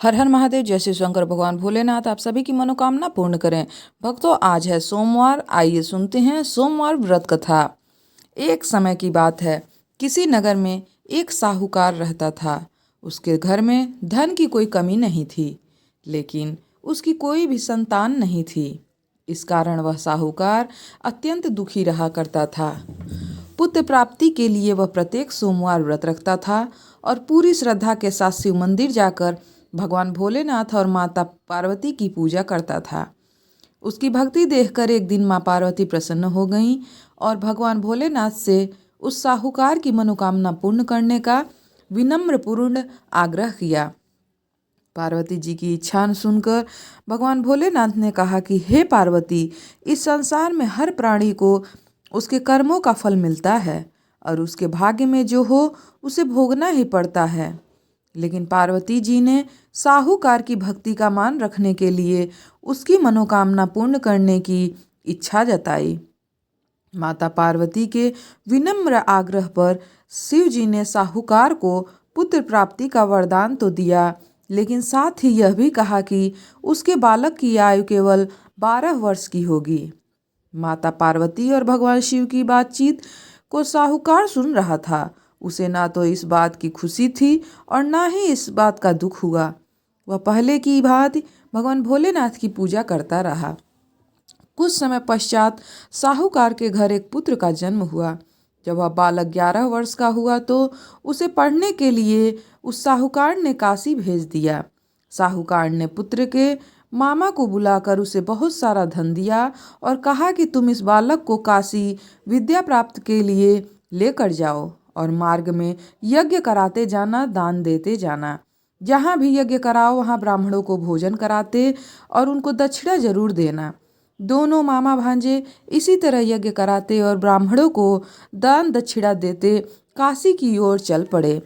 हर हर महादेव। जय श्री शंकर भगवान भोलेनाथ आप सभी की मनोकामना पूर्ण करें। भक्तों, आज है सोमवार। आइए सुनते हैं सोमवार व्रत कथा। एक समय की बात है, किसी नगर में एक साहूकार रहता था। उसके घर में धन की कोई कमी नहीं थी, लेकिन उसकी कोई भी संतान नहीं थी। इस कारण वह साहूकार अत्यंत दुखी रहा करता था। पुत्र प्राप्ति के लिए वह प्रत्येक सोमवार व्रत रखता था और पूरी श्रद्धा के साथ शिव मंदिर जाकर भगवान भोलेनाथ और माता पार्वती की पूजा करता था। उसकी भक्ति देखकर एक दिन माँ पार्वती प्रसन्न हो गईं और भगवान भोलेनाथ से उस साहूकार की मनोकामना पूर्ण करने का विनम्रपूर्ण आग्रह किया। पार्वती जी की इच्छा सुनकर भगवान भोलेनाथ ने कहा कि हे पार्वती, इस संसार में हर प्राणी को उसके कर्मों का फल मिलता है और उसके भाग्य में जो हो उसे भोगना ही पड़ता है। लेकिन पार्वती जी ने साहूकार की भक्ति का मान रखने के लिए उसकी मनोकामना पूर्ण करने की इच्छा जताई। माता पार्वती के विनम्र आग्रह पर शिव जी ने साहूकार को पुत्र प्राप्ति का वरदान तो दिया, लेकिन साथ ही यह भी कहा कि उसके बालक की आयु केवल 12 वर्ष की होगी। माता पार्वती और भगवान शिव की बातचीत को साहूकार सुन रहा था। उसे ना तो इस बात की खुशी थी और ना ही इस बात का दुख हुआ। वह पहले की भांति भगवान भोलेनाथ की पूजा करता रहा। कुछ समय पश्चात साहूकार के घर एक पुत्र का जन्म हुआ। जब वह बालक 11 वर्ष का हुआ तो उसे पढ़ने के लिए उस साहूकार ने काशी भेज दिया। साहूकार ने पुत्र के मामा को बुलाकर उसे बहुत सारा धन दिया और कहा कि तुम इस बालक को काशी विद्या प्राप्त के लिए लेकर जाओ और मार्ग में यज्ञ कराते जाना, दान देते जाना। जहाँ भी यज्ञ कराओ वहाँ ब्राह्मणों को भोजन कराते और उनको दक्षिणा जरूर देना। दोनों मामा भांजे इसी तरह यज्ञ कराते और ब्राह्मणों को दान दक्षिणा देते काशी की ओर चल पड़े।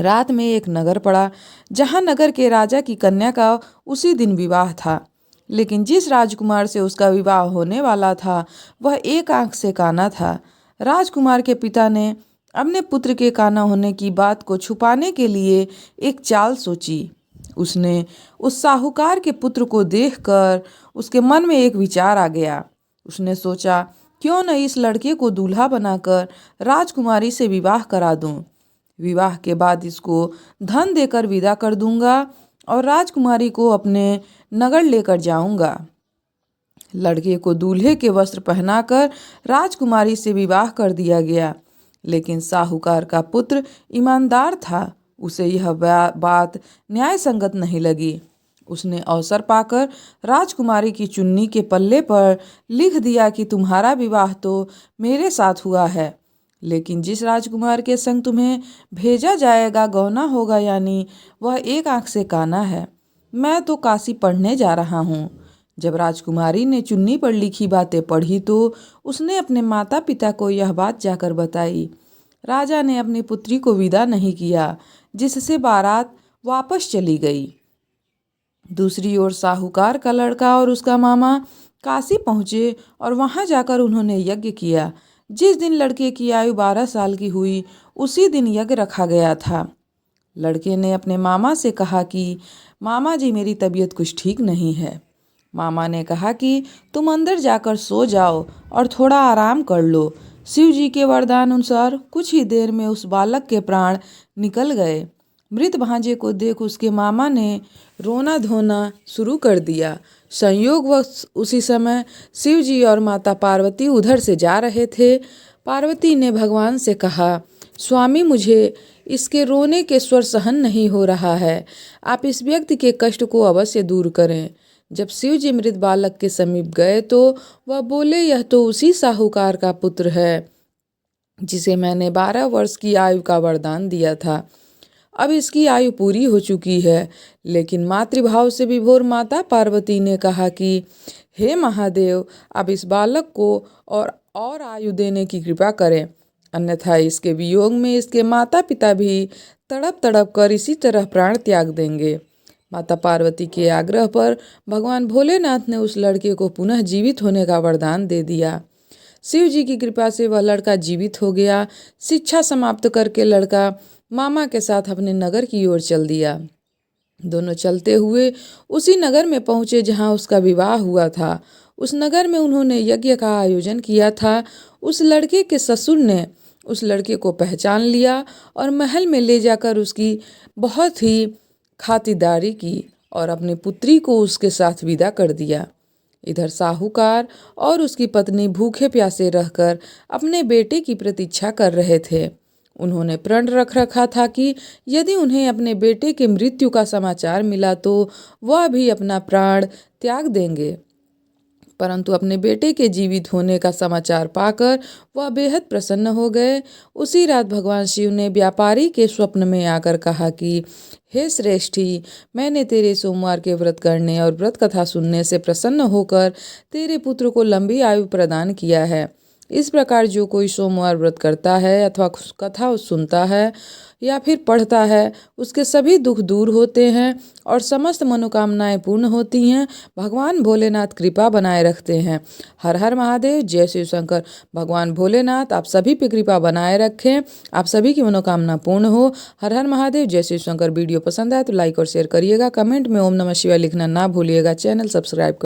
रात में एक नगर पड़ा, जहाँ नगर के राजा की कन्या का उसी दिन विवाह था। लेकिन जिस राजकुमार से उसका विवाह होने वाला था वह एक आंख से काना था। राजकुमार के पिता ने अपने पुत्र के काना होने की बात को छुपाने के लिए एक चाल सोची। उसने उस साहूकार के पुत्र को देखकर उसके मन में एक विचार आ गया। उसने सोचा, क्यों न इस लड़के को दूल्हा बनाकर राजकुमारी से विवाह करा दूं। विवाह के बाद इसको धन देकर विदा कर दूंगा और राजकुमारी को अपने नगर लेकर जाऊंगा। लड़के को दूल्हे के वस्त्र पहनाकर राजकुमारी से विवाह कर दिया गया। लेकिन साहूकार का पुत्र ईमानदार था। उसे यह बात न्याय संगत नहीं लगी। उसने अवसर पाकर राजकुमारी की चुन्नी के पल्ले पर लिख दिया कि तुम्हारा विवाह तो मेरे साथ हुआ है, लेकिन जिस राजकुमार के संग तुम्हें भेजा जाएगा गौना होगा, यानी वह एक आंख से काना है। मैं तो काशी पढ़ने जा रहा हूँ। जब राजकुमारी ने चुन्नी पर लिखी बातें पढ़ी तो उसने अपने माता पिता को यह बात जाकर बताई। राजा ने अपनी पुत्री को विदा नहीं किया, जिससे बारात वापस चली गई। दूसरी ओर साहूकार का लड़का और उसका मामा काशी पहुँचे और वहाँ जाकर उन्होंने यज्ञ किया। जिस दिन लड़के की आयु 12 साल की हुई उसी दिन यज्ञ रखा गया था। लड़के ने अपने मामा से कहा कि मामा जी, मेरी तबीयत कुछ ठीक नहीं है। मामा ने कहा कि तुम अंदर जाकर सो जाओ और थोड़ा आराम कर लो। शिव जी के वरदान अनुसार कुछ ही देर में उस बालक के प्राण निकल गए। मृत भांजे को देख उसके मामा ने रोना धोना शुरू कर दिया। संयोगवश उसी समय शिव जी और माता पार्वती उधर से जा रहे थे। पार्वती ने भगवान से कहा, स्वामी, मुझे इसके रोने के स्वर सहन नहीं हो रहा है। आप इस व्यक्ति के कष्ट को अवश्य दूर करें। जब शिव जी मृत बालक के समीप गए तो वह बोले, यह तो उसी साहूकार का पुत्र है जिसे मैंने 12 वर्ष की आयु का वरदान दिया था। अब इसकी आयु पूरी हो चुकी है। लेकिन मातृभाव से विभोर माता पार्वती ने कहा कि हे महादेव, अब इस बालक को और आयु देने की कृपा करें, अन्यथा इसके वियोग में इसके माता पिता भी तड़प तड़प कर इसी तरह प्राण त्याग देंगे। माता पार्वती के आग्रह पर भगवान भोलेनाथ ने उस लड़के को पुनः जीवित होने का वरदान दे दिया। शिव जी की कृपा से वह लड़का जीवित हो गया। शिक्षा समाप्त करके लड़का मामा के साथ अपने नगर की ओर चल दिया। दोनों चलते हुए उसी नगर में पहुँचे जहाँ उसका विवाह हुआ था। उस नगर में उन्होंने यज्ञ का आयोजन किया था। उस लड़के के ससुर ने उस लड़के को पहचान लिया और महल में ले जाकर उसकी बहुत ही खातिरदारी की और अपनी पुत्री को उसके साथ विदा कर दिया। इधर साहूकार और उसकी पत्नी भूखे प्यासे रहकर अपने बेटे की प्रतीक्षा कर रहे थे। उन्होंने प्रण रख रखा था कि यदि उन्हें अपने बेटे के मृत्यु का समाचार मिला तो वह भी अपना प्राण त्याग देंगे। परंतु अपने बेटे के जीवित होने का समाचार पाकर वह बेहद प्रसन्न हो गए। उसी रात भगवान शिव ने व्यापारी के स्वप्न में आकर कहा कि हे श्रेष्ठी, मैंने तेरे सोमवार के व्रत करने और व्रत कथा सुनने से प्रसन्न होकर तेरे पुत्र को लंबी आयु प्रदान किया है। इस प्रकार जो कोई सोमवार व्रत करता है अथवा कथा सुनता है या फिर पढ़ता है, उसके सभी दुख दूर होते हैं और समस्त मनोकामनाएं पूर्ण होती हैं। भगवान भोलेनाथ कृपा बनाए रखते हैं। हर हर महादेव, जय शिव शंकर। भगवान भोलेनाथ आप सभी पे कृपा बनाए रखें, आप सभी की मनोकामना पूर्ण हो। हर हर महादेव, जय शिव शंकर। वीडियो पसंद आए तो लाइक और शेयर करिएगा। कमेंट में ओम नमः शिवाय लिखना ना भूलिएगा। Channel subscribe